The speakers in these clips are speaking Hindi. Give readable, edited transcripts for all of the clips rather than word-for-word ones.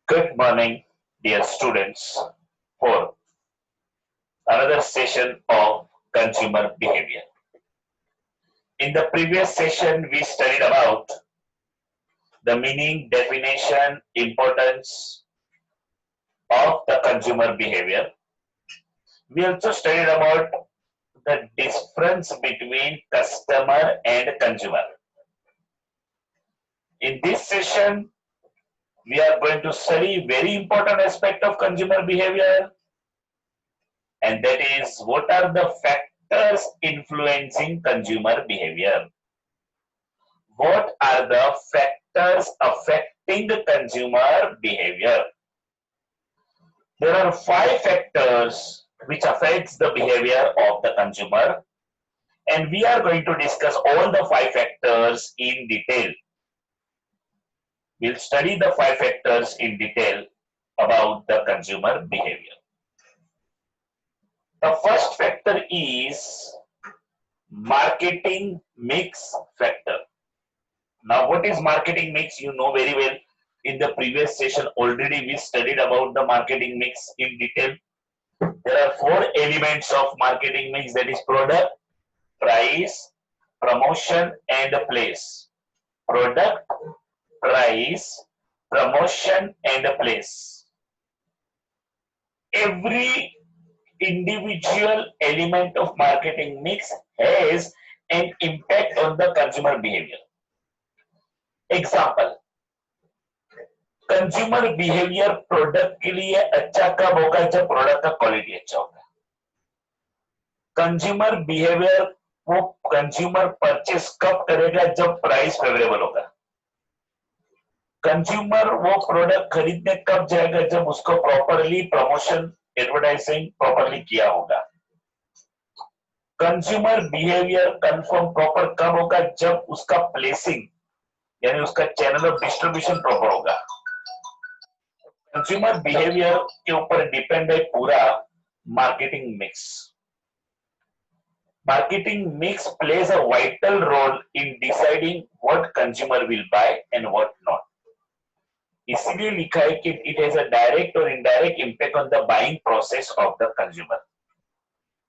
Good morning, dear students, for another session of consumer behavior. In the previous session, we studied about the meaning, definition, importance of the consumer behavior. We also studied about the difference between customer and consumer. In this session, we are going to study very important aspect of consumer behavior, and that is what are the factors influencing consumer behavior. What are the factors affecting consumer behavior? There are 5 factors which affects the behavior of the consumer, and we are going to discuss all the 5 factors in detail. We'll study the 5 factors in detail about the consumer behavior. The first factor is marketing mix factor. Now, what is marketing mix? You know very well. In the previous session, already we studied about the marketing mix in detail. There are 4 elements of marketing mix, that is product, price, promotion, and place. Product, price, promotion, and place. Every individual element of marketing mix has an impact on the consumer behavior. Example, consumer behaviour product के लिए अच्छा कब होगा जब प्रोडक्ट का क्वालिटी अच्छा होगा. कंज्यूमर बिहेवियर वो कंज्यूमर परचेस कब करेगा जब प्राइस फेवरेबल होगा. कंज्यूमर वो प्रोडक्ट खरीदने कब जाएगा जब उसको प्रॉपरली प्रमोशन एडवर्टाइजिंग प्रॉपरली किया होगा. कंज्यूमर बिहेवियर कंफर्म प्रॉपर कब होगा जब उसका प्लेसिंग यानी उसका चैनल ऑफ डिस्ट्रीब्यूशन प्रॉपर होगा. कंज्यूमर बिहेवियर के ऊपर डिपेंड है पूरा marketing mix. Marketing mix plays a vital role in deciding what consumer will buy and what not. इसीलिए लिखा है कि इट हैज अ डायरेक्ट और indirect impact on the buying process of the consumer.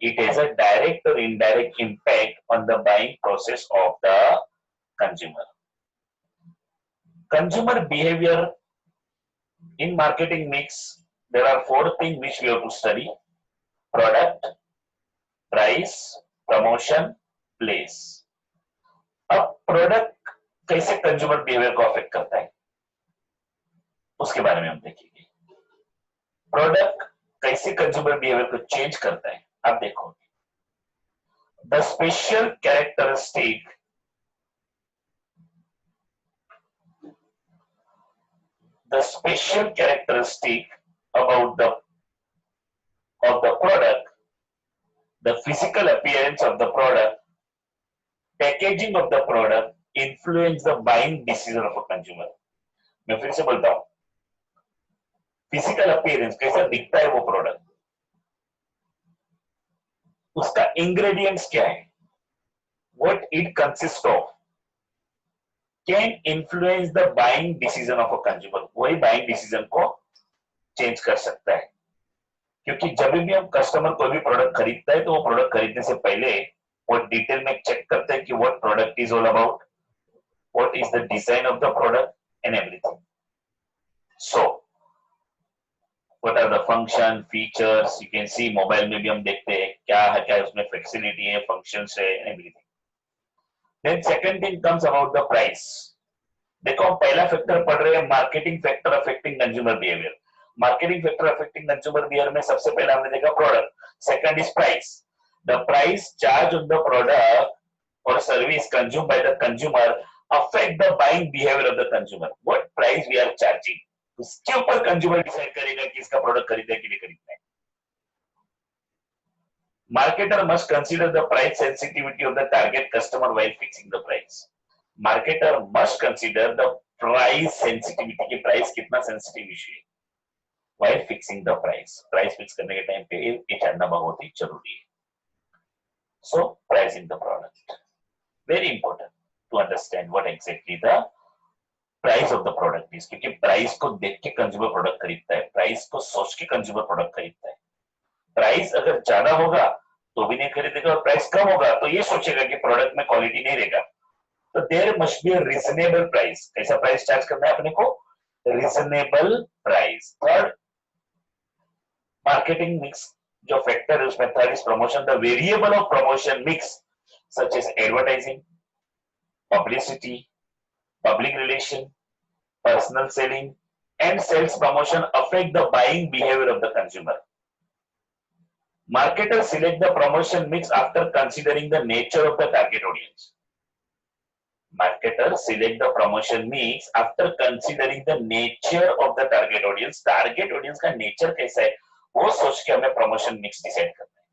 It has a direct or indirect impact on the buying process of the consumer. Consumer behavior in marketing mix, there are 4 things which we have to study: product, price, promotion, place. अब प्रोडक्ट कैसे कंज्यूमर बिहेवियर को अफेक्ट करता है उसके बारे में हम देखेंगे. प्रोडक्ट कैसे कंज्यूमर बिहेवियर को चेंज करता है आप देखोगे. The special characteristic about the product, the physical appearance of the product, packaging of the product influence the buying decision of a consumer. मैं फिर से बोलता हूं, फिजिकल अपीयरेंस कैसा दिखता है वो प्रोडक्ट, उसका इंग्रेडिएंट्स क्या है, what it consists of, can influence the buying decision of a consumer. वही buying decision को चेंज कर सकता है. क्योंकि जब भी हम कस्टमर कोई भी प्रोडक्ट खरीदता है तो वो प्रोडक्ट खरीदने से पहले वो डिटेल में चेक करते हैं कि what product is all about, what is the design of the product and everything. So what are the function features. You can see mobile में भी हम देखते हैं क्या है, क्या उसमें फ्लेक्सिबिलिटी है, फंक्शंस है, everything. Then second thing comes about the price. देखो हम पहला फैक्टर पढ़ रहे हैं, marketing factor affecting consumer behaviour. Marketing factor affecting consumer behaviour में सबसे पहले हमने देखा product, second is price. The price charge on the product और service consumed by the consumer affect the buying behaviour of the consumer. What price we are charging, उसके ऊपर कंज्यूमर डिसाइड करेगा कि इसका प्रोडक्ट खरीदने के लिए खरीदना है. Marketer must consider the price sensitivity of the target customer while fixing the price. Marketer must consider the price sensitivity की price कितना sensitive issue है while fixing the price. Price fix करने के टाइम पे ये जानना बहुत ही जरूरी है. So pricing the product very important to understand what exactly the price of the product is, क्योंकि प्राइस को देख के कंज्यूमर प्रोडक्ट खरीदता है, प्राइस को सोच के कंज्यूमर प्रोडक्ट खरीदता है। प्राइस अगर ज्यादा होगा तो भी नहीं खरीदेगा, और प्राइस कम होगा तो ये सोचेगा कि प्रोडक्ट में क्वालिटी नहीं रहेगा। तो there must be a reasonable price. कैसा प्राइस चार्ज करना है अपने को? Reasonable price. Third, marketing mix जो फैक्टर है उसमें third is promotion. The variable of promotion mix such as advertising, publicity, public relation, personal selling, and sales promotion affect the buying behavior of the consumer. Marketers select the promotion mix after considering the nature of the target audience. Marketers select the promotion mix after considering the nature of the target audience. Target audience का nature कैसा है वो सोच के हमें promotion mix decide करना है।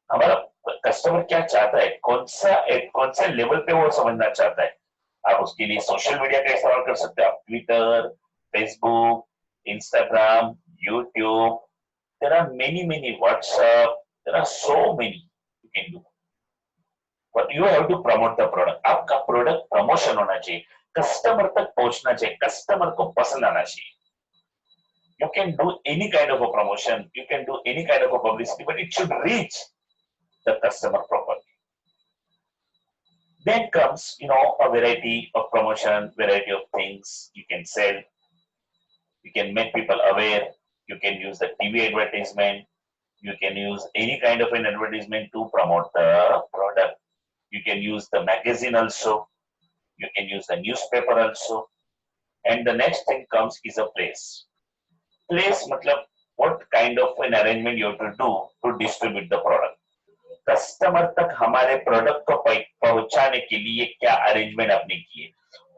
हमारा कस्टमर क्या चाहता है, कौन सा लेवल पे वो समझना चाहता है। आप उसके लिए सोशल मीडिया का इस्तेमाल कर सकते हैं, आप Twitter, Facebook, Instagram, YouTube, there are many WhatsApp, there are so many you can do, but you have to promote the product. आपका प्रोडक्ट प्रमोशन होना चाहिए, कस्टमर तक पहुंचना चाहिए, कस्टमर को पसंद आना चाहिए। You can do any kind of a promotion, you can do any kind of a publicity, but it should reach the customer properly. Then comes, a variety of promotion, variety of things you can sell. You can make people aware. You can use the TV advertisement. You can use any kind of an advertisement to promote the product. You can use the magazine also. You can use the newspaper also. And the next thing comes is a place. Place matlab what kind of an arrangement you have to do to distribute the product. Customer तक हमारे प्रोडक्ट को पहुंचाने के लिए क्या अरेंजमेंट आपने किए,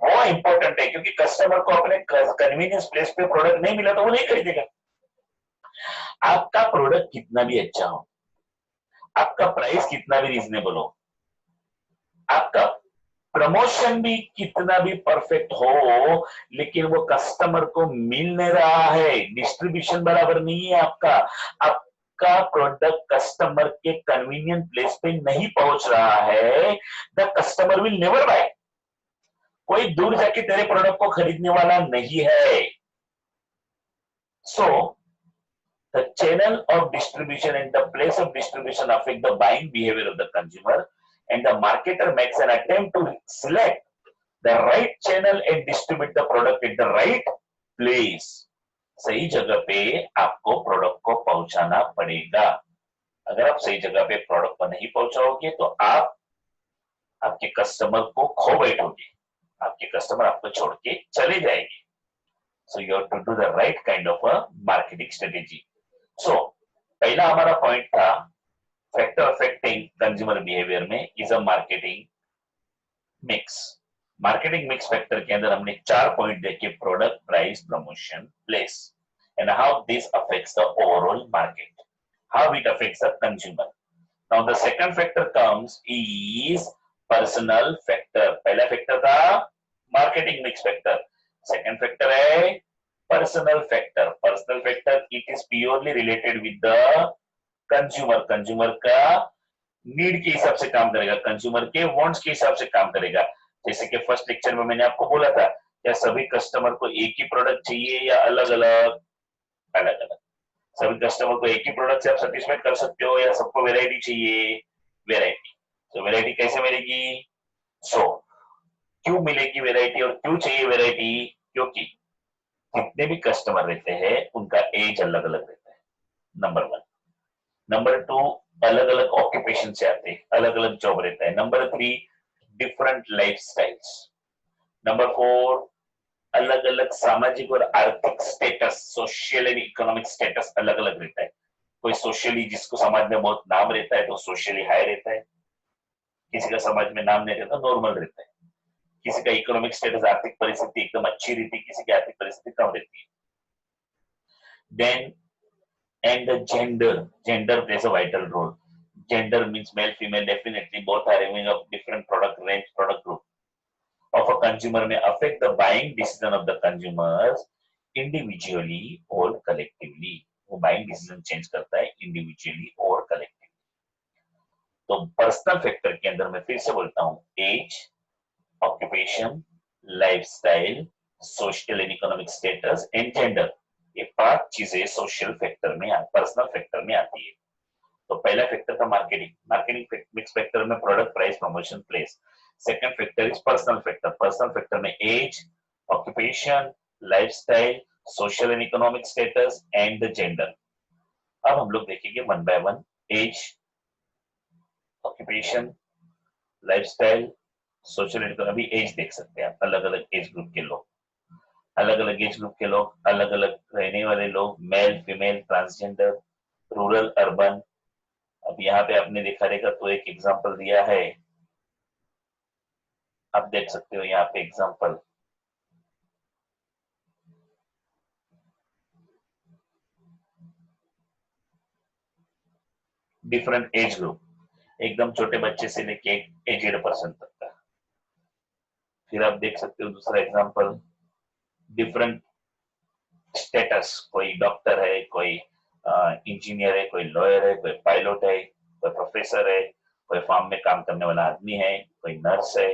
वो इंपॉर्टेंट है, क्योंकि कस्टमर को अपने कन्वीनियंस प्लेस पे प्रोडक्ट नहीं मिला तो वो नहीं खरीदेगा। आपका प्रोडक्ट कितना भी अच्छा हो, आपका प्राइस कितना भी रीजनेबल हो, आपका प्रमोशन भी कितना भी परफेक्ट हो, लेकिन वो कस्टमर को मिल नहीं रहा है, डिस्ट्रीब्यूशन बराबर नहीं है आपका प्रोडक्ट कस्टमर के कन्वीनियंट प्लेस पे नहीं पहुंच रहा है, the customer will never buy. कोई दूर जाके तेरे प्रोडक्ट को खरीदने वाला नहीं है। So the channel of distribution and the place of distribution affect the buying behaviour of the consumer, and the marketer makes an attempt to select the right channel and distribute the product at the right place. सही जगह पे आपको प्रोडक्ट को पहुंचाना पड़ेगा। अगर आप सही जगह पे प्रोडक्ट को नहीं पहुंचाओगे तो आप आपके कस्टमर को खो बैठोगे, आपके कस्टमर आपको छोड़ के चले जाएंगे। So you have to do the right kind of a marketing strategy. So पहला हमारा पॉइंट था फैक्टर अफेक्टिंग कंज्यूमर बिहेवियर में is a marketing mix. Marketing mix factor के अंदर हमने 4 पॉइंट देखे, product, price, promotion, place, and how this affects the overall market, how it affects the consumer. Now the second factor comes is personal factor. पहला फैक्टर था marketing mix factor, second factor है personal factor. Personal factor it is purely related with the consumer, consumer का नीड के हिसाब से काम करेगा, कंज्यूमर के वांट्स के हिसाब से काम करेगा। जैसे कि फर्स्ट लेक्चर में मैंने आपको बोला था, क्या सभी कस्टमर को एक ही प्रोडक्ट चाहिए या अलग अलग? अलग अलग। सभी कस्टमर को एक ही प्रोडक्ट से आप सेटिस्फाइड कर सकते हो या सबको वैरायटी चाहिए? वैरायटी। तो वैरायटी कैसे मिलेगी? क्यों मिलेगी वैरायटी और क्यों चाहिए वैरायटी? क्योंकि जितने भी कस्टमर रहते हैं उनका एज अलग अलग रहता है, नंबर 1। नंबर 2, अलग अलग ऑक्यूपेशन से आते हैं, अलग अलग जॉब रहता है। Number 3, different life styles. Number 4, अलग अलग सामाजिक और आर्थिक status, social and economic status अलग अलग रहता है। कोई सोशली जिसको समाज में बहुत नाम रहता है तो सोशली हाई रहता है, किसी का समाज में नाम नहीं रहता, नॉर्मल रहता है। किसी का इकोनॉमिक स्टेटस, आर्थिक परिस्थिति एकदम अच्छी रहती है, किसी की आर्थिक परिस्थिति कम रहती है। Then and the gender plays a vital role. Gender means male female, definitely both are having a different product range, product group of a consumer may affect the buying decision of the consumers individually or collectively. वो buying decision change करता है individually or collectively. तो पर्सनल फैक्टर के अंदर मैं फिर से बोलता हूँ, age, occupation, lifestyle, social and economic status and gender. ये 5 चीजें सोशल फैक्टर में, पर्सनल फैक्टर में आती है। तो पहला फैक्टर था मार्केटिंग। मार्केटिंग मिक्स फैक्टर में product, price, promotion, place. Second factor is personal factor. Personal factor में age, occupation, lifestyle, social and economic status and gender. अब हम लोग देखेंगे one by one. As, occupation, lifestyle, social and economy. Age देख सकते हैं आप, अलग अलग एज ग्रुप के लोग, अलग अलग एज ग्रुप के लोग, अलग अलग रहने वाले लोग, male, female, transgender, rural, urban. अब यहाँ पे आपने देखा रहेगा तो एक एग्जांपल दिया है, आप देख सकते हो यहाँ पे एग्जांपल। डिफरेंट एज ग्रुप, एकदम छोटे बच्चे से लेके एक एजेड पर्सन तक का। फिर आप देख सकते हो दूसरा एग्जांपल, डिफरेंट स्टेटस, कोई डॉक्टर है, कोई इंजीनियर है, कोई लॉयर है, कोई पायलट है, कोई प्रोफेसर है, कोई फार्म में काम करने वाला आदमी है, कोई नर्स है,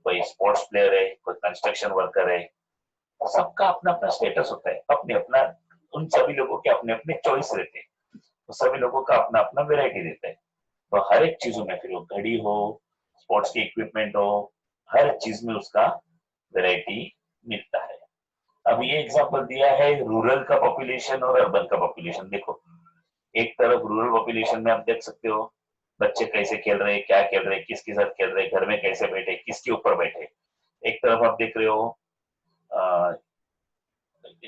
कोई स्पोर्ट्स प्लेयर है, कोई कंस्ट्रक्शन वर्कर है। सबका अपना अपना स्टेटस होता है, अपने अपना, उन सभी लोगों के अपने अपने चॉइस रहते हैं, तो सभी लोगों का अपना अपना वेराइटी रहता है। तो हर एक चीजों में, फिर वो घड़ी हो, स्पोर्ट्स की इक्विपमेंट हो, हर चीज में उसका वेराइटी मिलता है। अब ये एग्जांपल दिया है रूरल का पॉपुलेशन और अर्बन का पॉपुलेशन। देखो, एक तरफ रूरल पॉपुलेशन में आप देख सकते हो बच्चे कैसे खेल रहे हैं, क्या खेल रहे हैं, किसके साथ खेल रहे हैं, घर में कैसे बैठे, किसके ऊपर बैठे। एक तरफ आप देख रहे हो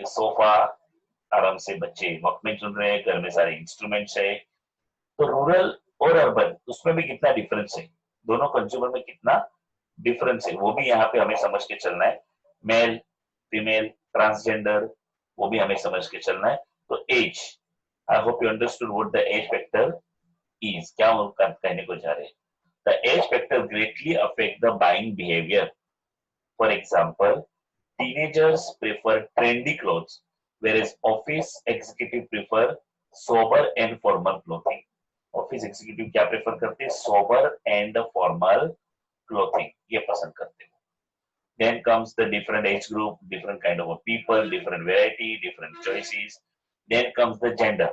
सोफा, आराम से बच्चे वॉकमैन सुन रहे हैं, घर में सारे इंस्ट्रूमेंट्स है। तो रूरल और अर्बन, उसमें भी कितना डिफरेंस है, दोनों कंज्यूमर में कितना डिफरेंस है, वो भी यहाँ पे हमें समझ के चलना है। मेल, फीमेल, ट्रांसजेंडर, वो भी हमें समझ के चलना है। तो age, I hope you understood what the age factor is, क्या हम कहने को जा रहे हैं। The age factor greatly affect the buying behaviour. For example, teenagers prefer trendy clothes, whereas office executive prefer sober and formal clothing. Office executive क्या प्रेफर करते हैं, सोबर एंड फॉर्मल क्लोथिंग, ये पसंद करते हैं। Then comes the different age group, different kind of people, different variety, different choices. Then comes the gender.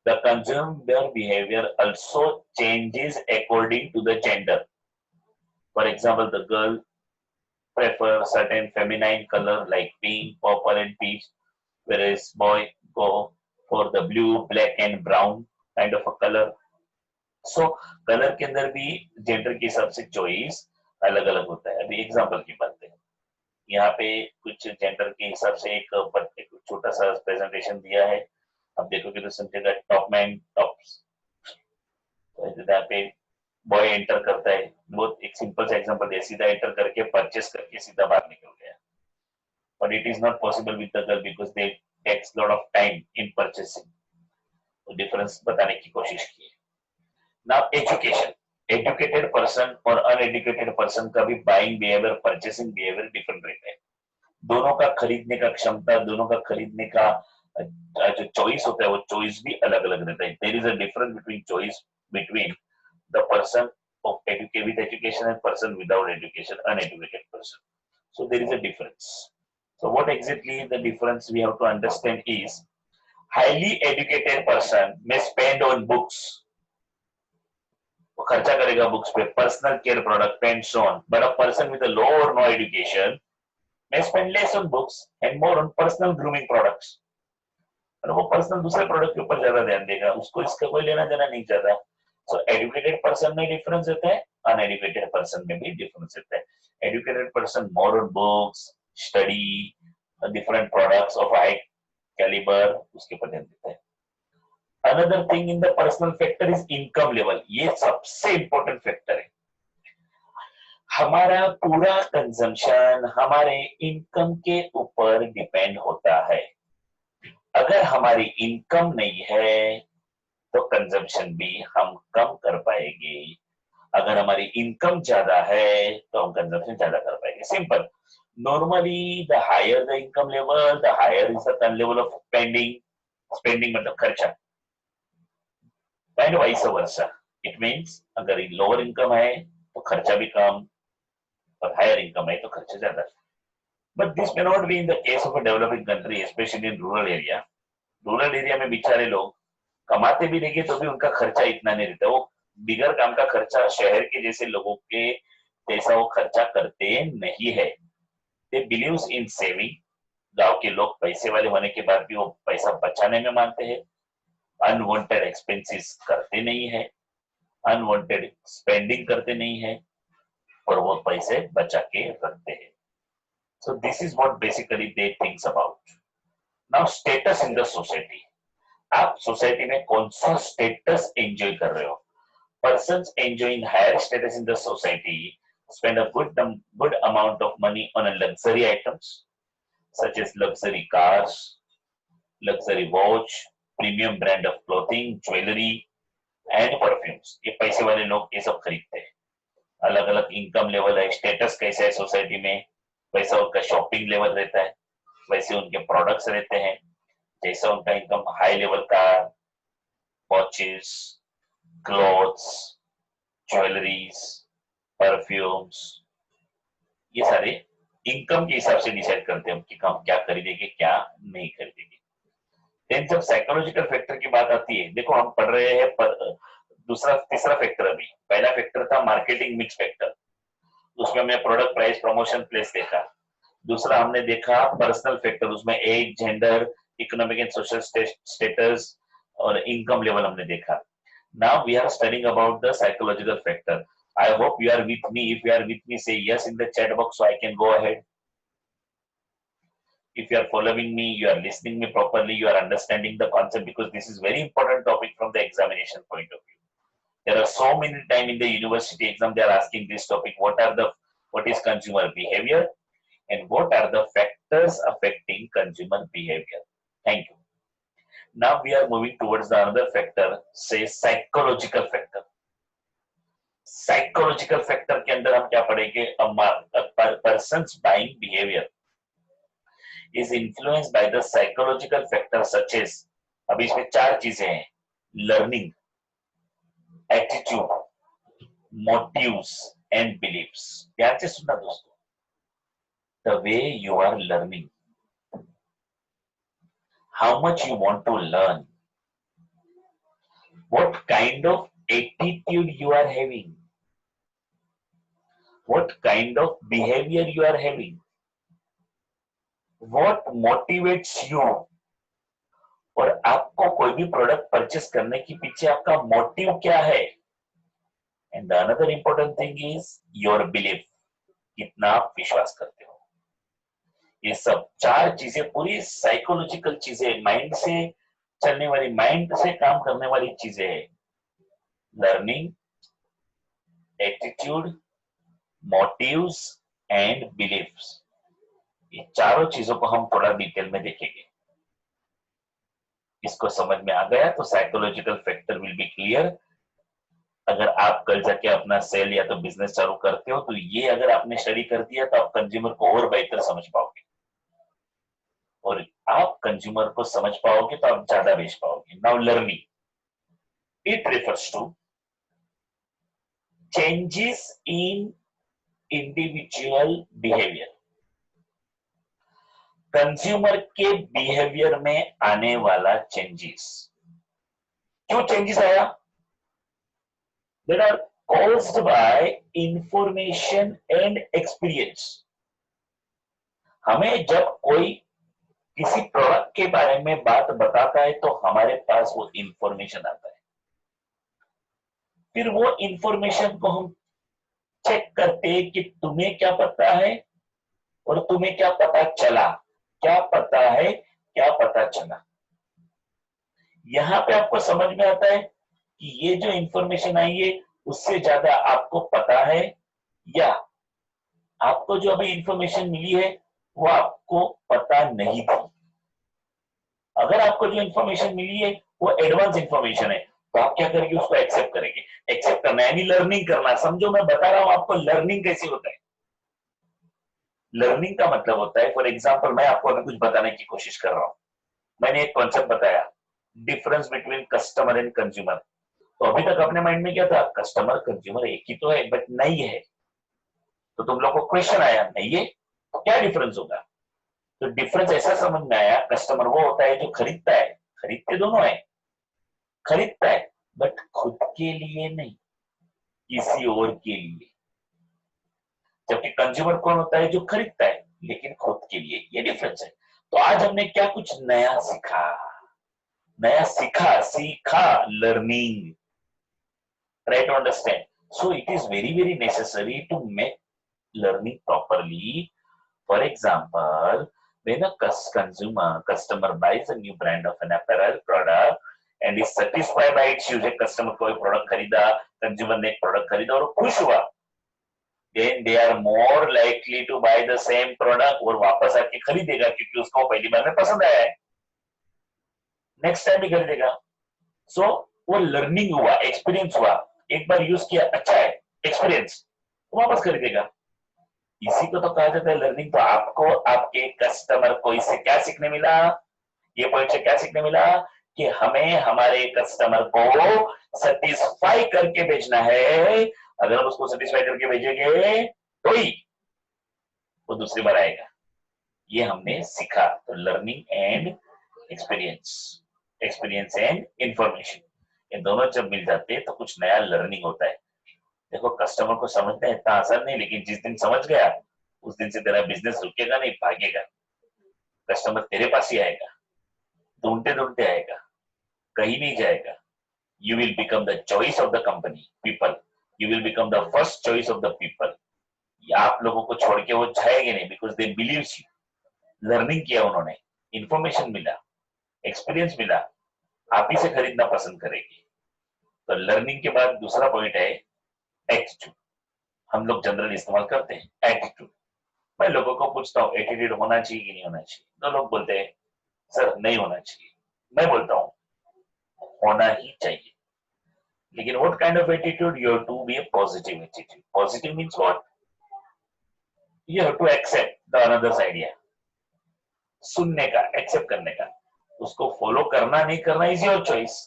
The consumer behavior also changes according to the gender. For example, the girl prefer certain feminine color like pink, purple, and peach, whereas boy go for the blue, black, and brown kind of a color. So colour के अंदर भी जेंडर के हिसाब से चॉइस अलग अलग होता है। अभी एग्जांपल की बात है, यहाँ पे कुछ जेंडर के हिसाब से एक छोटा सा प्रेजेंटेशन दिया है, अब देखोगे तो समझेगा। टॉप मैन टॉप्स, तो यहाँ पे बॉय एंटर करता है, बहुत एक सिंपल सा एग्जांपल है, सीधा एंटर करके परचेस करके सीधा बाहर निकल गया, but it is not possible with the girl because they takes lot of time in purchasing। तो डिफरेंस बताने की कोशिश की है। नाउ एजुकेशन, एजुकेटेड पर्सन और अनएजुकेटेड पर्सन का भी buying behaviour, purchasing behaviour different रहता है। दोनों का खरीदने का क्षमता, दोनों का खरीदने का जो चॉइस होता है, वो चॉइस भी अलग अलग रहता है। There is a difference between choice between the person of with education and person without education, uneducated person. So there is a difference. So what exactly the difference we have to understand is, highly educated person may spend on books, वो खर्चा करेगा बुक्स पे, personal care product, pen, so on, but a person with a low or no education may spend less on books and more on personal grooming products। और वो पर्सनल दूसरे प्रोडक्ट के ऊपर ज्यादा ध्यान देगा, उसको इसका कोई लेना देना नहीं चाहता। सो एजुकेटेड पर्सन में डिफरेंस रहता है, अनएजुकेटेड पर्सन में भी डिफरेंस रहता है। Educated person more on books, study, different products of high calibre, उसके ऊपर ध्यान देता है। Another thing in the personal factor is income level, ये सबसे इंपॉर्टेंट फैक्टर है। हमारा पूरा कंजम्पशन हमारे इनकम के ऊपर डिपेंड होता है। अगर हमारी इनकम नहीं है तो कंजम्पशन भी हम कम कर पाएंगे, अगर हमारी इनकम ज्यादा है तो हम कंजम्पशन ज्यादा कर पाएंगे। Simple, normally the higher the income level, the higher is the level of spending. Spending मतलब खर्चा, and vice versa. It means अगर लोअर इनकम है तो खर्चा भी कम, और हायर इनकम है तो खर्चा ज्यादा। But this may not be in the case of a developing country, specially in rural area. Rural area में बेचारे लोग कमाते भी देंगे तो भी उनका खर्चा इतना नहीं रहता, वो बिगर काम का खर्चा शहर के जैसे लोगों के जैसा वो खर्चा करते नहीं है। दे बिलीव्स इन सेविंग। गांव के लोग पैसे वाले होने के बाद भी वो पैसा बचाने में मानते हैं, अनवांटेड एक्सपेंसेस करते नहीं है, अनवांटेड स्पेंडिंग करते नहीं है, और वो पैसे बचा के रखते हैं। So this is what basically they thinks about. Now status in the society. आप सोसाइटी में कौन सा स्टेटस एंजॉय कर रहे हो? Persons enjoying higher status in the society spend a good amount of money on a luxury items such as luxury cars, luxury watch, premium brand of clothing, jewelry and perfumes। ये पैसे वाले लोग ये सब खरीदते हैं। अलग अलग इनकम लेवल है, स्टेटस कैसा है सोसाइटी में, वैसा उनका शॉपिंग लेवल रहता है, वैसे उनके प्रोडक्ट्स रहते हैं। जैसा उनका इनकम हाई लेवल का, वॉचेस, क्लॉथ्स, ज्वेलरीज, परफ्यूम्स, ये सारे इनकम के हिसाब से डिसाइड करते हैं कि हम क्या खरीदेंगे क्या नहीं खरीदेंगे। देन जब साइकोलॉजिकल फैक्टर की बात आती है, देखो हम पढ़ रहे हैं दूसरा तीसरा फैक्टर। अभी पहला फैक्टर था मार्केटिंग मिक्स फैक्टर, उसमें हमने प्रोडक्ट प्राइस प्रमोशन प्लेस देखा। दूसरा हमने देखा पर्सनल फैक्टर, उसमें age, gender, economic and social status और इनकम लेवल हमने देखा। Now we are studying about the psychological factor. I hope you are with me. If you are with me, say yes in the chat box so I can go ahead. If you are following me, you are listening me properly, you are understanding the concept, because this is very important topic from the examination point of view. There are so many time in the university exam they are asking this topic: what is consumer behavior and what are the factors affecting consumer behavior. Thank you. Now we are moving towards the another factor, say psychological factor. Psychological factor के अंदर हम क्या पढ़ेंगे? A person's buying behavior is influenced by the psychological factors such as, अभी इसमें चार चीजें हैं: learning, attitude, motives and beliefs। ध्यान से सुनना दोस्तों। The way you are learning, how much you want to learn, what kind of attitude you are having, what kind of behavior you are having, what motivates you, और आपको कोई भी प्रोडक्ट परचेस करने के पीछे आपका मोटिव क्या है। And the another important thing is your belief, कितना आप विश्वास करते हो। ये सब चार चीजें पूरी साइकोलॉजिकल चीजें, माइंड से चलने वाली, माइंड से काम करने वाली चीजें हैं। Learning, attitude, motives and beliefs, ये चारों चीजों को हम थोड़ा डिटेल में देखेंगे। इसको समझ में आ गया तो psychological factor will be clear. अगर आप कल जाके अपना सेल या तो बिजनेस चालू करते हो तो ये अगर आपने स्टडी कर दिया तो आप कंज्यूमर को और बेहतर समझ पाओगे, और आप कंज्यूमर को समझ पाओगे तो आप ज्यादा बेच पाओगे। Now learning, it refers to changes in individual behaviour. Consumer के बिहेवियर में आने वाला चेंजेस। क्यों चेंजेस आया? That are caused by information and experience। हमें जब कोई किसी प्रोडक्ट के बारे में बात बताता है तो हमारे पास वो इंफॉर्मेशन आता है, फिर वो इंफॉर्मेशन को हम चेक करते हैं कि तुम्हें क्या पता है और तुम्हें क्या पता चला, क्या पता है, क्या पता चला। यहां पे आपको समझ में आता है कि ये जो इंफॉर्मेशन आई है उससे ज्यादा आपको पता है, या आपको जो अभी इंफॉर्मेशन मिली है वो आपको पता नहीं थी। अगर आपको जो इंफॉर्मेशन मिली है वो एडवांस इंफॉर्मेशन है तो आप क्या करेंगे? उसको एक्सेप्ट करेंगे। एक्सेप्ट करना यानी लर्निंग करना। समझो मैं बता रहा हूं आपको लर्निंग कैसे होता है। लर्निंग का मतलब होता है, फॉर एग्जाम्पल मैं आपको अभी कुछ बताने की कोशिश कर रहा हूं। मैंने एक कॉन्सेप्ट बताया, difference between customer and consumer. तो अभी तक अपने माइंड में क्या था? कस्टमर कंज्यूमर एक ही तो है, बट नहीं है। तो तुम लोग को क्वेश्चन आया, नहीं है तो क्या डिफरेंस होगा? तो डिफरेंस ऐसा समझ में आया, कस्टमर वो होता है जो खरीदता है, खरीदते दोनों है, खरीदता है बट खुद के लिए नहीं, किसी और के लिए। जबकि कंज्यूमर कौन होता है, जो खरीदता है लेकिन खुद के लिए। ये डिफरेंस है। तो आज हमने क्या कुछ नया सीखा, नया सीखा, सीखा, learning, try to understand. So it is very, very necessary to make learning properly. For example, when a customer buys a new brand of an apparel product and is satisfied by its use, customer कोई product खरीदा, consumer ने एक product खरीदा और खुश हुआ, then they are more likely to buy the same product और वापस आके खरीदेगा क्योंकि उसको पहली बार में पसंद आया है, नेक्स्ट टाइम भी खरीदेगा। सो वो लर्निंग हुआ, एक्सपीरियंस हुआ, एक बार यूज किया, अच्छा है एक्सपीरियंस, वापस खरीदेगा। इसी को तो कहा जाता है लर्निंग। तो आपको आपके कस्टमर को इससे क्या सीखने मिला, ये पॉइंट से क्या सीखने मिला कि हमें हमारे कस्टमर को सेटिस्फाई करके भेजना है। अगर हम उसको सेटिस्फाई करके भेजेंगे तो ही वो दूसरी बार आएगा। ये हमने सीखा। तो learning and experience, experience and information, ये दोनों जब मिल जाते हैं तो कुछ नया लर्निंग होता है। देखो कस्टमर को समझना इतना आसान नहीं, लेकिन जिस दिन समझ गया उस दिन से तेरा बिजनेस रुकेगा नहीं, भागेगा। कस्टमर तेरे पास ही आएगा, ढूंढते ढूंढते आएगा, कहीं नहीं जाएगा। You will become the choice of the company people, you will become the first choice of the people. आप लोगों को छोड़ के वो जाएंगे नहीं, because they believe you. Learning किया उन्होंने, इंफॉर्मेशन मिला, एक्सपीरियंस मिला, आप ही से खरीदना पसंद करेंगे। तो लर्निंग के बाद दूसरा पॉइंट है एटीट्यूड। हम लोग जनरल इस्तेमाल करते हैं एटीट्यूड। मैं लोगों को पूछता हूँ एटीट्यूड होना चाहिए कि नहीं होना चाहिए, तो लोग बोलते हैं सर नहीं होना चाहिए। मैं बोलता हूँ होना ही चाहिए। लेकिन what kind of attitude, you have to be a positive attitude. Positive means what, you have to accept the another's idea. सुनने का, एक्सेप्ट करने का, उसको फॉलो करना नहीं करना is your choice.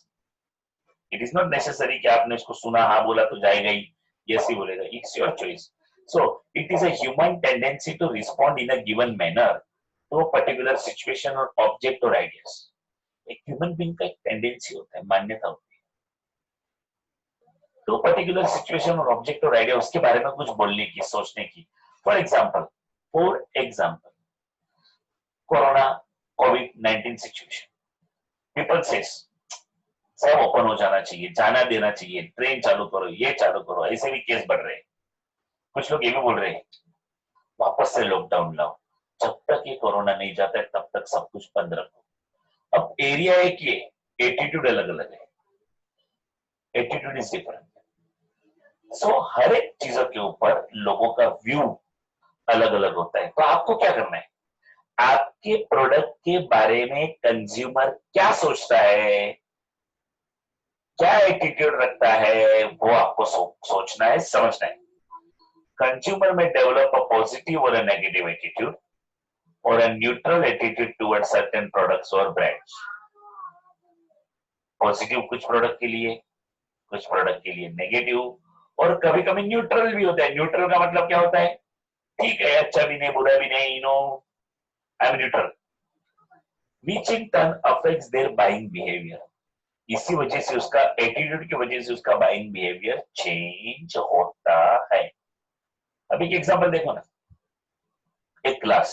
It is not necessary कि आपने उसको सुना, हाँ बोला तो जाएगा ही, यस ही बोलेगा, it's your choice. So it is a human tendency to respond in a given manner to a particular situation or object or ideas. एक ह्यूमन बीइंग का एक टेंडेंसी होता है, मान्यता होती है, तो पर्टिकुलर सिचुएशन और ऑब्जेक्ट और आइडिया उसके बारे में कुछ बोलने की, सोचने की। For example corona covid situation, people says सब ओपन हो जाना चाहिए, जाना देना चाहिए, ट्रेन चालू करो, ये चालू करो, ऐसे भी केस बढ़ रहे हैं। कुछ लोग ये भी बोल रहे हैं वापस से लॉकडाउन लाओ, जब तक ये कोरोना नहीं जाता है तब तक सब कुछ बंद रखो। अब एरिया एक ये, एटीट्यूड अलग अलग है, एटीट्यूड इज डिफरेंट। सो हर एक चीजों के ऊपर लोगों का व्यू अलग अलग होता है। तो आपको क्या करना है, आपके प्रोडक्ट के बारे में कंज्यूमर क्या सोचता है, क्या एटीट्यूड रखता है, वो आपको सोचना है, समझना है। Consumer may develop a positive or a negative attitude or a neutral attitude towards certain products or brands. Positive कुछ प्रोडक्ट के लिए, कुछ प्रोडक्ट के लिए नेगेटिव, और कभी कभी न्यूट्रल भी होता है। न्यूट्रल का मतलब क्या होता है, ठीक है, अच्छा भी नहीं, बुरा भी नहीं, no I am neutral, which in turn affects their buying behavior. इसी वजह से उसका एटीट्यूड की वजह से उसका बाइंग बिहेवियर चेंज होता है। अभी एक एग्जांपल देखो ना, एक क्लास,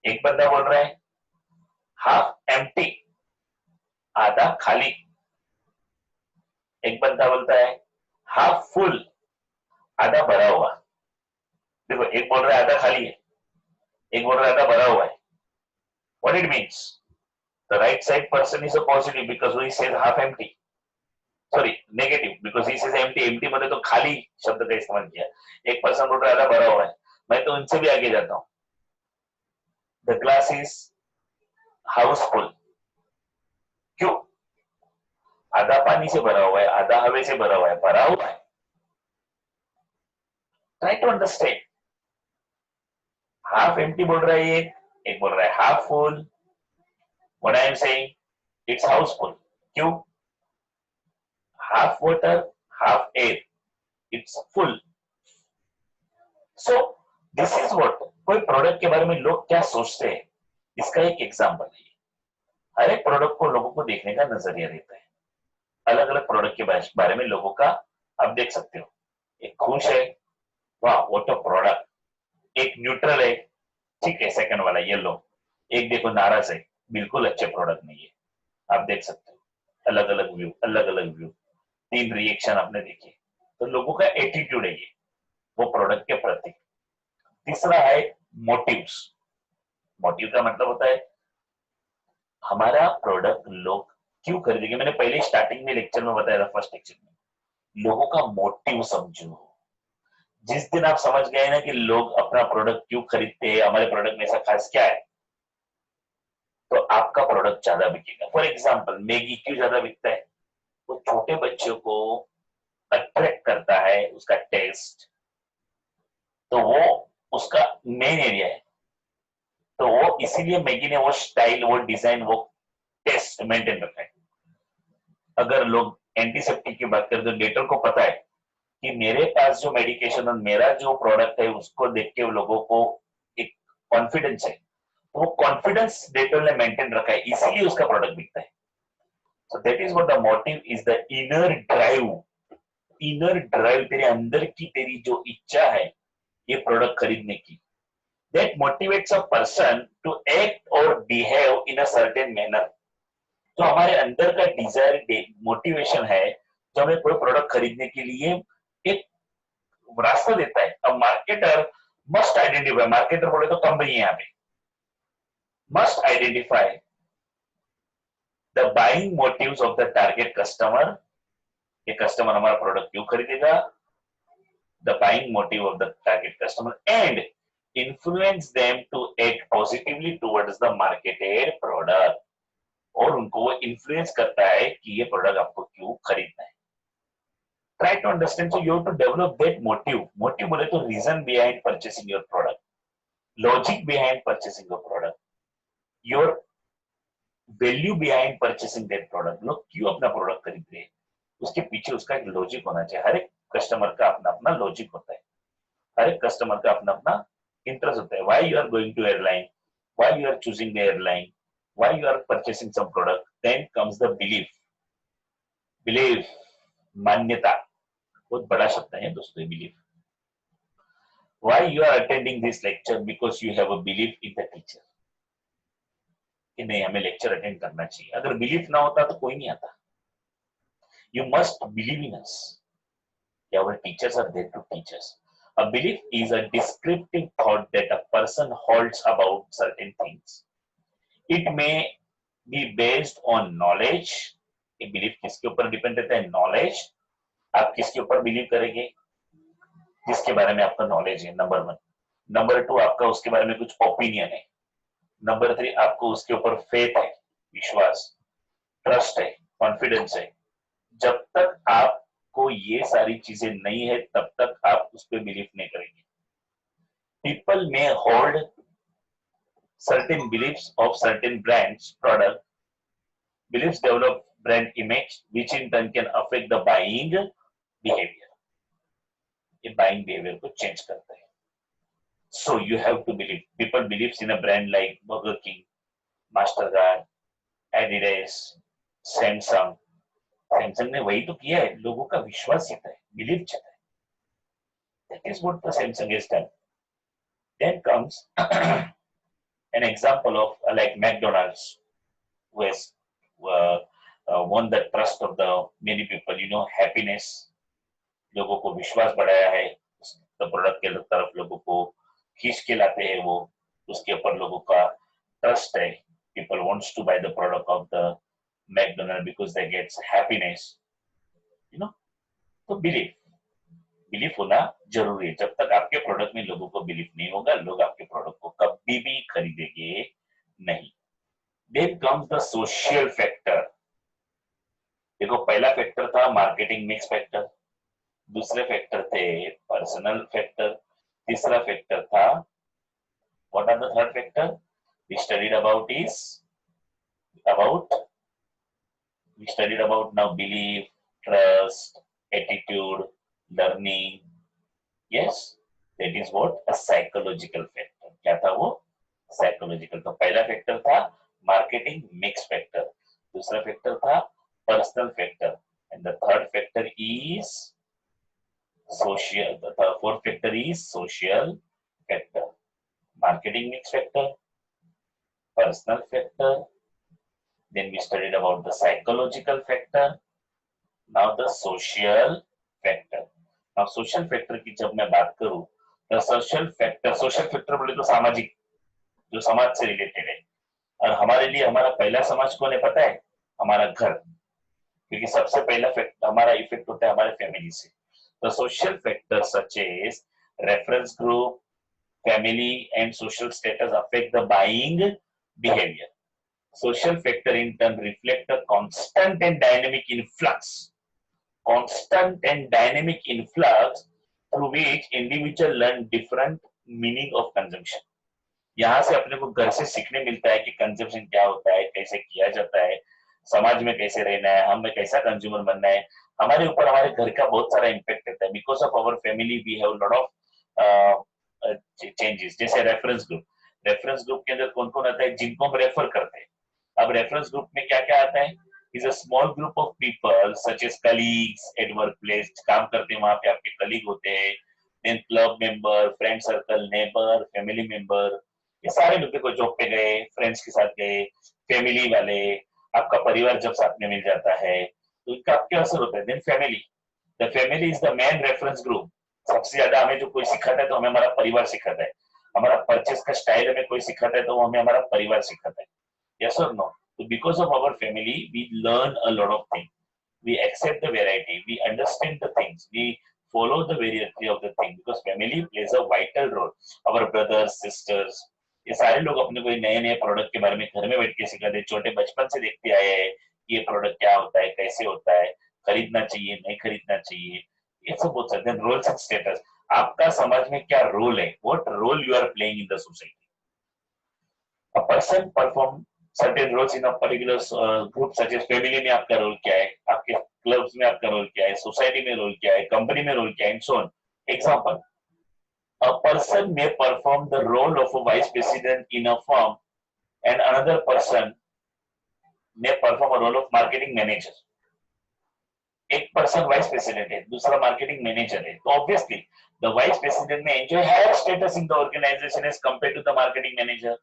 एक बंदा बोल रहा है हाफ एम्प्टी, आधा खाली। एक बंदा बोलता है हाफ फुल, आधा भरा हुआ। देखो एक बोल रहा है आधा खाली है, एक बोल रहा है आधा भरा हुआ है। What it means, the right side person is a positive because he says half empty, sorry negative because he says empty. Empty मतलब तो खाली शब्द का इस्तेमाल किया। एक पर्सन बोल रहा है आधा भरा हुआ है, मैं तो उनसे भी आगे जाता हूं, द ग्लास इज हाउसफुल। क्यों, आधा पानी से भरा हुआ है, आधा हवा से भरा हुआ है, भरा हुआ है। Try to understand. Half empty बोल रहा है एक बोल रहा है half full. What I am saying, it's house full. क्यों, half water half air, it's full. So this is what कोई प्रोडक्ट के बारे में लोग क्या सोचते हैं, इसका एक एग्जाम्पल है। हर एक प्रोडक्ट को लोगों को देखने का नजरिया रहता है, अलग अलग प्रोडक्ट के बारे में लोगों का आप देख सकते हो। एक खुश है, वाह व्हाट अ प्रोडक्ट। एक न्यूट्रल है, ठीक है, सेकंड वाला येलो। एक देखो नाराज है, बिल्कुल अच्छे प्रोडक्ट नहीं है। आप देख सकते हो अलग अलग व्यू, अलग अलग व्यू, तीन रिएक्शन आपने देखे। तो लोगों का एटीट्यूड है ये वो प्रोडक्ट के प्रति। तीसरा है मोटिव्स। मोटिव का मतलब होता है हमारा प्रोडक्ट लोग क्यों खरीदेंगे। मैंने पहले स्टार्टिंग में लेक्चर में बताया था, फर्स्ट लेक्चर में, लोगों का मोटिव समझो। जिस दिन आप समझ गए ना कि लोग अपना प्रोडक्ट क्यों खरीदते हैं, हमारे प्रोडक्ट में ऐसा खास क्या है, तो आपका प्रोडक्ट ज्यादा बिकेगा। फॉर एग्जाम्पल मैगी क्यों ज्यादा बिकता है, वो छोटे बच्चों को अट्रैक्ट करता है, उसका टेस्ट, तो वो उसका मेन एरिया है। तो वो इसीलिए मैगी ने वो स्टाइल, वो डिजाइन, वो टेस्ट मेंटेन रखा है। अगर लोग एंटीसेप्टिक की बात करें तो डेटर को पता है कि मेरे पास जो मेडिकेशन और मेरा जो प्रोडक्ट है उसको देख के लोगों को एक कॉन्फिडेंस है, तो वो कॉन्फिडेंस डेटर ने मेंटेन रखा है, इसीलिए उसका प्रोडक्ट बिकता है। So that is what the motive is, the inner drive. Inner drive, तेरे अंदर की तेरी जो इच्छा है ये प्रोडक्ट खरीदने की, that motivates a person to act or behave in a certain manner. जो हमारे अंदर का डिजायर, मोटिवेशन है, जो हमें कोई प्रोडक्ट खरीदने के लिए एक रास्ता देता है। अब मार्केटर मस्ट आइडेंटिफाई, मार्केटर बोले तो कंपनी है यहाँ पे, must identify the buying motives of the target customer. ये कस्टमर हमारा प्रोडक्ट क्यों खरीदेगा, the buying motive of the target customer, and influence them to act positively towards the marketed product। और उनको वो इन्फ्लुएंस करता है कि ये प्रोडक्ट आपको क्यों खरीदना है। Try to understand, so you have to develop that motive। motive बोले तो reason behind purchasing your product, logic behind purchasing your product, your value behind purchasing that product। लोग क्यों अपना प्रोडक्ट खरीद रहे हैं, उसके पीछे उसका एक लॉजिक होना चाहिए। हर एक कस्टमर का अपना अपना लॉजिक होता है, हर एक कस्टमर का अपना अपना इंटरेस्ट होता है। Why you are going to airline, why you are choosing the airline, why you are purchasing some product. Then comes the belief. Belief, मान्यता, बहुत बड़ा शब्द है दोस्तों belief. Why you are attending this lecture, because you have a belief in the teacher कि नहीं हमें लेक्चर अटेंड करना चाहिए। अगर बिलीफ ना होता तो कोई नहीं आता। You must believe in us, our teachers are there to teach us। A belief is a descriptive thought that a person holds about certain things। It may be based on knowledge। ये बिलीफ किसके ऊपर डिपेंड रहता है, नॉलेज। आप किसके ऊपर बिलीव करेंगे, जिसके बारे में आपका नॉलेज है, नंबर वन। नंबर टू, आपका उसके बारे में कुछ ओपिनियन है। नंबर थ्री, आपको उसके ऊपर फेथ है, विश्वास, ट्रस्ट है, कॉन्फिडेंस है। जब तक आपको ये सारी चीजें नहीं है तब तक आप उस पर बिलीव नहीं करेंगे। पीपल में hold certain beliefs of certain brands product। beliefs develop brand image which in turn can affect the buying behavior। ये buying behavior को change करता है। so you have to believe, people believes in a brand like Burger King, Mastercard, Adidas, Samsung। Samsung ने वही तो किया है, लोगों का विश्वास जीता है, बिलीव जीता है। that is what the Samsung has done। then comes an example of like McDonald's, who has won the trust of the many people। happiness, लोगों को विश्वास बढ़ाया है, तो प्रोडक्ट के तरफ लोगों को खींच के लाते हैं वो, उसके ऊपर लोगों का ट्रस्ट है। people wants to buy the product of the McDonald because they get happiness। तो बिलीफ होना जरूरी है। जब तक आपके प्रोडक्ट में लोगों को बिलीफ नहीं होगा, लोग आपके प्रोडक्ट को कभी भी खरीदेंगे नहीं। Then comes the social factor। देखो पहला फैक्टर था मार्केटिंग मिक्स फैक्टर, दूसरे फैक्टर थे पर्सनल फैक्टर, तीसरा फैक्टर था what are the third factor we studied about is about we studied about now belief, trust, attitude, learning। yes, that is what a psychological factor। क्या था वो? साइकोलॉजिकल। तो पहला फैक्टर था मार्केटिंग मिक्स फैक्टर, दूसरा फैक्टर था personal factor, and the third factor is social. The fourth factor is social factor. Marketing mix factor, personal factor. Then we studied about the psychological factor. Now the social factor. Now social factor की जब मैं बात करूं, the social factor बोले तो सामाजिक, जो समाज से रिलेटेड है। और हमारे लिए हमारा पहला समाज कौन है पता है? हमारा घर, क्योंकि सबसे पहला हमारा इफेक्ट होता है हमारे फैमिली से। The social factors such as reference group, family, and social status affect the buying behavior. Social factor in turn reflect a constant and dynamic influx through which individual learn different meaning of consumption. यहाँ से अपने को घर से सीखने मिलता है कि कंजम्पशन क्या होता है, कैसे किया जाता है, समाज में कैसे रहना है, हमें कैसा कंज्यूमर बनना है। हमारे ऊपर हमारे घर का बहुत सारा इम्पैक्ट रहता है। Because of our family we have lot of changes. जैसे रेफरेंस ग्रुप के अंदर कौन कौन आता है? जिनको हम रेफर करते हैं। अब रेफरेंस ग्रुप में क्या क्या आता है? Is a small group of people such as colleagues at work place, काम करते हैं वहां पे आपके कलीग होते हैं, then club member, friend circle, neighbour, family member, ये सारे लोग देखो जॉब पे गए, फ्रेंड्स के साथ गए, फैमिली वाले, आपका परिवार जब साथ में मिल जाता है तो इनका क्या असर होता है? Then family, the family is the main reference group. सबसे ज्यादा हमें जो कोई सिखाता है तो हमें हमारा परिवार सिखाता है। हमारा परचेस का स्टाइल हमें कोई सिखाता है तो वो हमें हमारा परिवार सिखाता है। यस और नो? तो because of our family we learn a lot of things, we accept the variety, we understand the things, we follow the variety of the thing, because family plays a vital role. Our brothers, sisters, ये सारे लोग अपने को नए नए प्रोडक्ट के बारे में घर में बैठ के सिखाते, छोटे बचपन से देखते आए हैं ये प्रोडक्ट क्या होता है, कैसे होता है, खरीदना चाहिए नहीं खरीदना चाहिए, ये सब बहुत सारे रोल्स एंड स्टेटस। आपका समाज में क्या रोल है? What role you are playing in the society? A person perform certain roles in a particular group such as family में आपका रोल क्या है, आपके क्लब्स में आपका रोल क्या है, सोसाइटी में रोल क्या है, कंपनी में रोल क्या है, and so on. Example, a person may perform the role of a vice president in a firm and another person may perform a role of marketing manager. एक पर्सन वाइस प्रेसिडेंट है, दूसरा मार्केटिंग मैनेजर है, तो obviously the vice president may enjoy higher status in the organisation as compared to the marketing manager.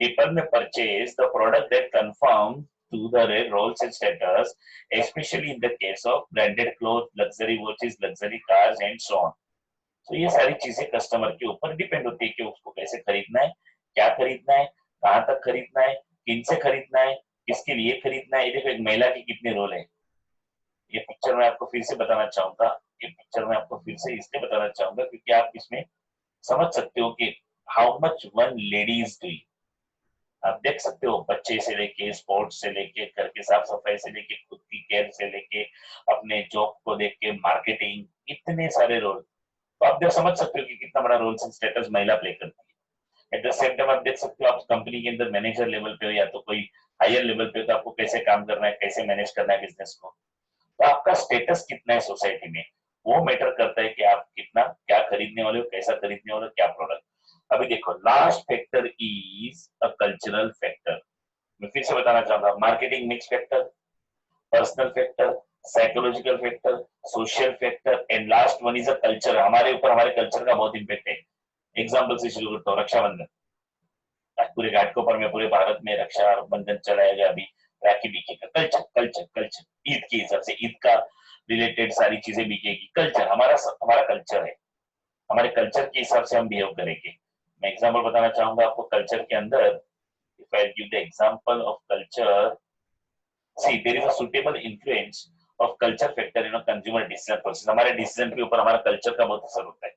People may purchase the product that conform to the roles and status, especially in the case of branded clothes, luxury watches, luxury cars, and so on. So ये सारी चीजें कस्टमर के ऊपर डिपेंड होती है कि उसको कैसे खरीदना है, क्या खरीदना है, कहाँ तक खरीदना है, किन से खरीदना है, किसके लिए खरीदना है। ये देखो एक महिला के कितने रोल है। ये पिक्चर मैं आपको फिर से बताना चाहूंगा, ये पिक्चर मैं आपको फिर से इसलिए बताना चाहूंगा क्योंकि आप इसमें समझ सकते हो कि how much one lady is doing. आप देख सकते हो बच्चे से लेके, स्पोर्ट्स से लेके, घर के साफ सफाई से लेके, खुद की केयर से लेके, अपने जॉब को देख के, मार्केटिंग, इतने सारे रोल। तो आप समझ सकते हो कि कितना बड़ा रोल स्टेटस महिला प्ले करती है। एट द सेम टाइम आप देख सकते हो आप कंपनी के अंदर मैनेजर लेवल पे हो या तो कोई हायर लेवल पे हो, तो आपको कैसे काम करना है, कैसे मैनेज करना है बिजनेस को। तो आपका स्टेटस कितना है सोसाइटी में, वो मैटर करता है कि आप कितना क्या खरीदने वाले हो, कैसा खरीदने वाले हो, क्या प्रोडक्ट। अभी देखो last factor is a cultural factor. मैं फिर से बताना चाहूंगा, marketing mix factor, personal factor, psychological factor, social factor, and last one is a culture. हमारे ऊपर हमारे कल्चर का बहुत इंपैक्ट है। एग्जाम्पल से शुरू करता हूँ, रक्षाबंधन। पूरे घाटकोपर में पूरे भारत में रक्षाबंधन चलाया गया, अभी राखी बिकेगा, कल्चर कल्चर कल्चर। ईद के हिसाब से ईद का रिलेटेड सारी चीजें बिकेगी, कल्चर हमारा हमारा कल्चर है, हमारे कल्चर के हिसाब से हम बिहेव करेंगे। मैं एग्जांपल बताना चाहूंगा आपको कल्चर के अंदर। If I give the example of culture, see there is a suitable influence of culture factor in a consumer decision process. हमारे डिसीजन के ऊपर हमारा कल्चर का बहुत असर होता है।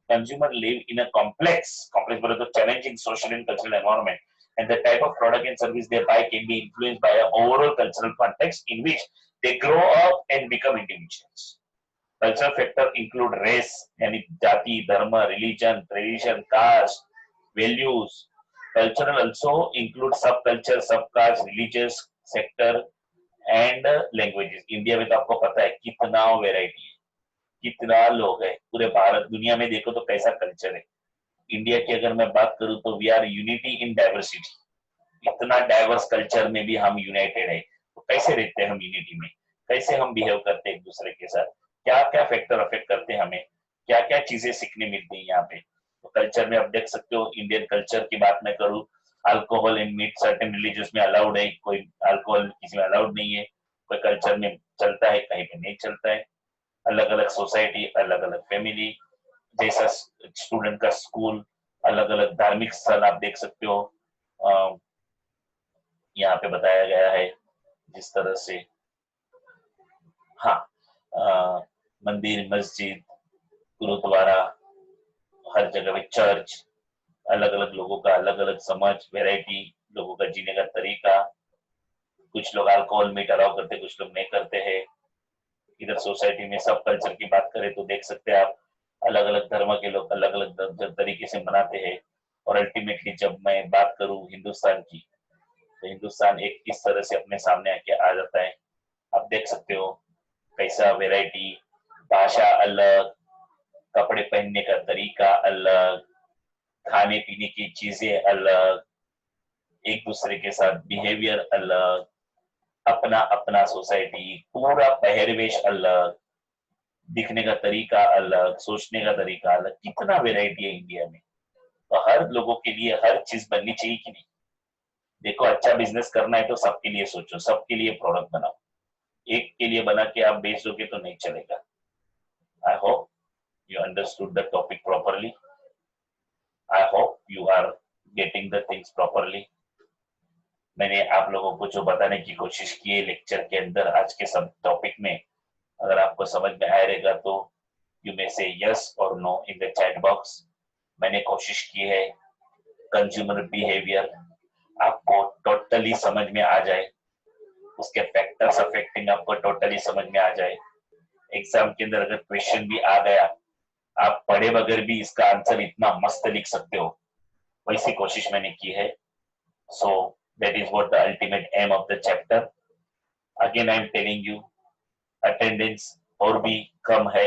Consumer live in a complex बोले तो challenging social and cultural environment, and the type of product and service they buy can be influenced by an overall cultural context in which they grow up and become individuals. Cultural factors include race, यानी जाति, धर्म, religion, tradition, caste, values. Cultural also include subculture, subcaste, religious sector and languages. India में तो आपको पता है कितना वैरायटी है, कितना लोग है, पूरे भारत दुनिया में देखो तो कैसा कल्चर है। इंडिया की अगर मैं बात करूं तो we are unity in diversity. इतना डाइवर्स कल्चर में भी हम यूनाइटेड है। तो कैसे रहते हैं हम यूनिटी में, कैसे हम बिहेव करते हैं एक दूसरे के साथ, क्या क्या फैक्टर अफेक्ट करते हैं हमें, क्या क्या चीजें सीखने मिलती है यहाँ पे। तो कल्चर में आप देख सकते हो, इंडियन कल्चर की बात मैं करूँ, अल्कोहल इन मीट सर्टेन रिलीजियस में अलाउड है, कोई अल्कोहल किसी में अलाउड नहीं है, कोई कल्चर में चलता है, कहीं पे नहीं चलता है। अलग अलग सोसाइटी, अलग अलग फैमिली, जैसा स्टूडेंट का स्कूल, अलग अलग धार्मिक स्थल आप देख सकते हो। यहाँ पे बताया गया है जिस तरह से, हाँ, मंदिर, मस्जिद, गुरुद्वारा, हर जगह पे चर्च, अलग अलग लोगों का अलग अलग समझ, वेराइटी, लोगों का जीने का तरीका। कुछ लोग अल्कोहल मीट अलाउ करते, कुछ लोग नहीं करते हैं। इधर सोसाइटी में सब कल्चर की बात करें तो देख सकते हैं आप, अलग अलग धर्म के लोग अलग अलग तरीके से मनाते हैं। और अल्टीमेटली जब मैं बात करूं हिंदुस्तान की, तो हिंदुस्तान एक किस तरह से अपने सामने आके आ जाता है, आप देख सकते हो। कैसा वेराइटी, भाषा अलग, कपड़े पहनने का तरीका अलग, खाने पीने की चीजें अलग, एक दूसरे के साथ बिहेवियर अलग, अपना अपना सोसाइटी, पूरा पहरवेश अलग, दिखने का तरीका अलग, सोचने का तरीका अलग, कितना वेराइटी है इंडिया में। तो हर लोगों के लिए हर चीज बननी चाहिए कि नहीं। देखो, अच्छा बिजनेस करना है तो सबके लिए सोचो, सबके लिए प्रोडक्ट बनाओ। एक के लिए बना के आप बेच दोगे तो नहीं चलेगा। I hope you understood the topic properly. I hope you are getting the things properly. मैंने आप लोगों को जो बताने की कोशिश की है लेक्चर के अंदर आज के सब टॉपिक में, अगर आपको समझ में आया रहेगा तो यू मे से यस और no in the chat box. मैंने कोशिश की है कंज्यूमर बिहेवियर आपको टोटली समझ में आ जाए, उसके फैक्टर्स अफेक्टिंग आपको टोटली समझ में आ जाए। एग्जाम के अंदर अगर क्वेश्चन भी आ गया, आप पढ़े बगैर भी इसका आंसर इतना मस्त लिख सकते हो, वैसी कोशिश मैंने की है। So that is what the ultimate aim of the chapter. Again I am telling you, attendance और भी कम है।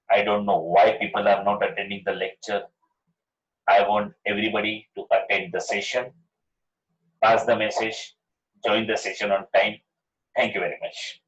I don't know why people are not attending the lecture. I want everybody to attend the session, pass the message, join the session on time. Thank you very much.